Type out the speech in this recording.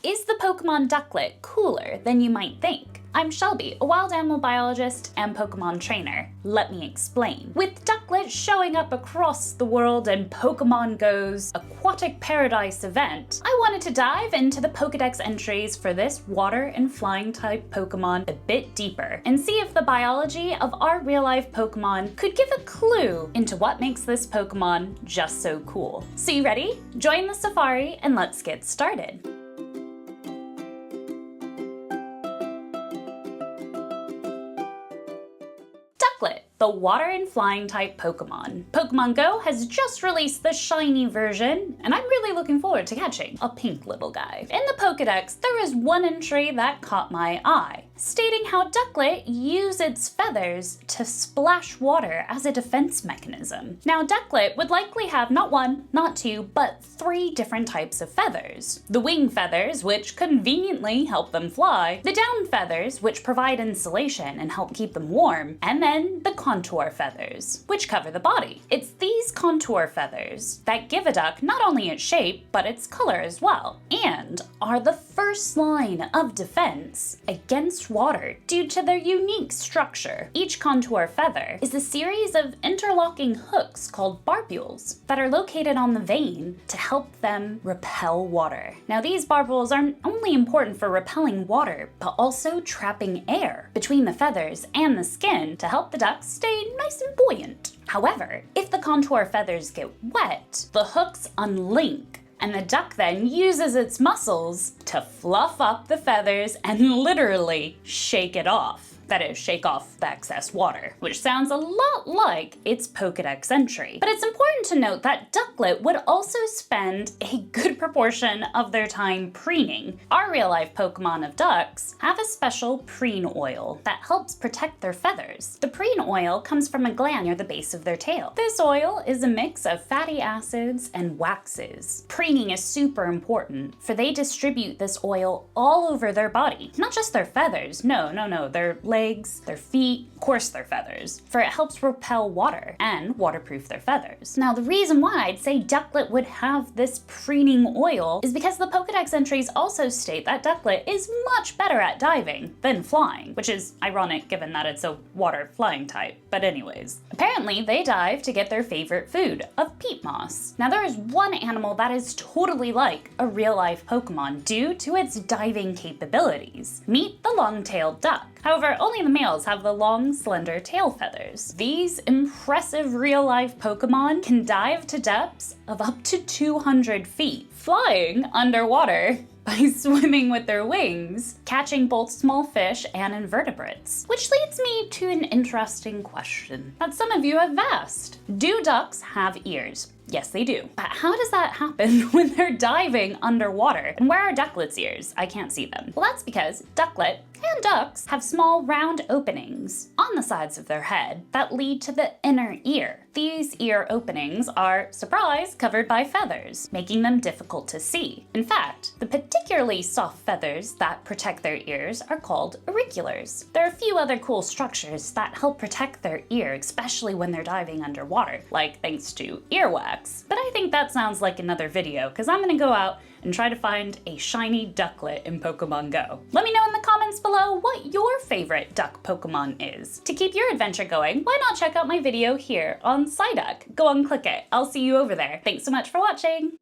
Is the Pokemon Ducklett cooler than you might think? I'm Shelby, a wild animal biologist and Pokemon trainer. Let me explain. With Ducklett showing up across the world in Pokemon Go's Aquatic Paradise event, I wanted to dive into the Pokedex entries for this water and flying type Pokemon a bit deeper and see if the biology of our real-life Pokemon could give a clue into what makes this Pokemon just so cool. So you ready? Join the safari and let's get started. Ducklett, the water and flying type Pokemon. Pokemon Go has just released the shiny version, and I'm really looking forward to catching a pink little guy. In the Pokedex, there is one entry that caught my eye, stating how Ducklett use its feathers to splash water as a defense mechanism. Now, Ducklett would likely have not one, not two, but 3 different types of feathers. The wing feathers, which conveniently help them fly, the down feathers, which provide insulation and help keep them warm, and then the contour feathers, which cover the body. It's these contour feathers that give a duck not only its shape, but its color as well, and are the first line of defense against water due to their unique structure. Each contour feather is a series of interlocking hooks called barbules that are located on the vein to help them repel water. Now, these barbules aren't only important for repelling water, but also trapping air between the feathers and the skin to help the ducks stay nice and buoyant. However, if the contour feathers get wet, the hooks unlink, and the duck then uses its muscles to fluff up the feathers and literally shake it off. That is, shake off the excess water, which sounds a lot like its Pokedex entry. But it's important to note that Ducklett would also spend a good proportion of their time preening. Our real-life Pokemon of ducks have a special preen oil that helps protect their feathers. The preen oil comes from a gland near the base of their tail. This oil is a mix of fatty acids and waxes. Preening is super important, for they distribute this oil all over their body. Not just their feathers, no, their legs, their feet, of course their feathers, for it helps repel water and waterproof their feathers. Now, the reason why I'd say Ducklett would have this preening oil is because the Pokedex entries also state that Ducklett is much better at diving than flying, which is ironic given that it's a water flying type, but anyways. Apparently, they dive to get their favorite food of peat moss. Now, there is one animal that is totally like a real-life Pokemon due to its diving capabilities. Meet the long-tailed duck. However, only the males have the long, slender tail feathers. These impressive real-life Pokemon can dive to depths of up to 200 feet, flying underwater by swimming with their wings, catching both small fish and invertebrates. Which leads me to an interesting question that some of you have asked. Do ducks have ears? Yes, they do. But how does that happen when they're diving underwater? And where are Ducklett's ears? I can't see them. Well, that's because Ducklett and ducks have small round openings on the sides of their head that lead to the inner ear. These ear openings are, surprise, covered by feathers, making them difficult to see. In fact, the particularly soft feathers that protect their ears are called auriculars. There are a few other cool structures that help protect their ear, especially when they're diving underwater, like thanks to earwax. But I think that sounds like another video, because I'm gonna go out and try to find a shiny Ducklett in Pokemon Go. Let me know in the comments below what your favorite duck Pokemon is. To keep your adventure going, why not check out my video here on Psyduck? Go and click it. I'll see you over there. Thanks so much for watching.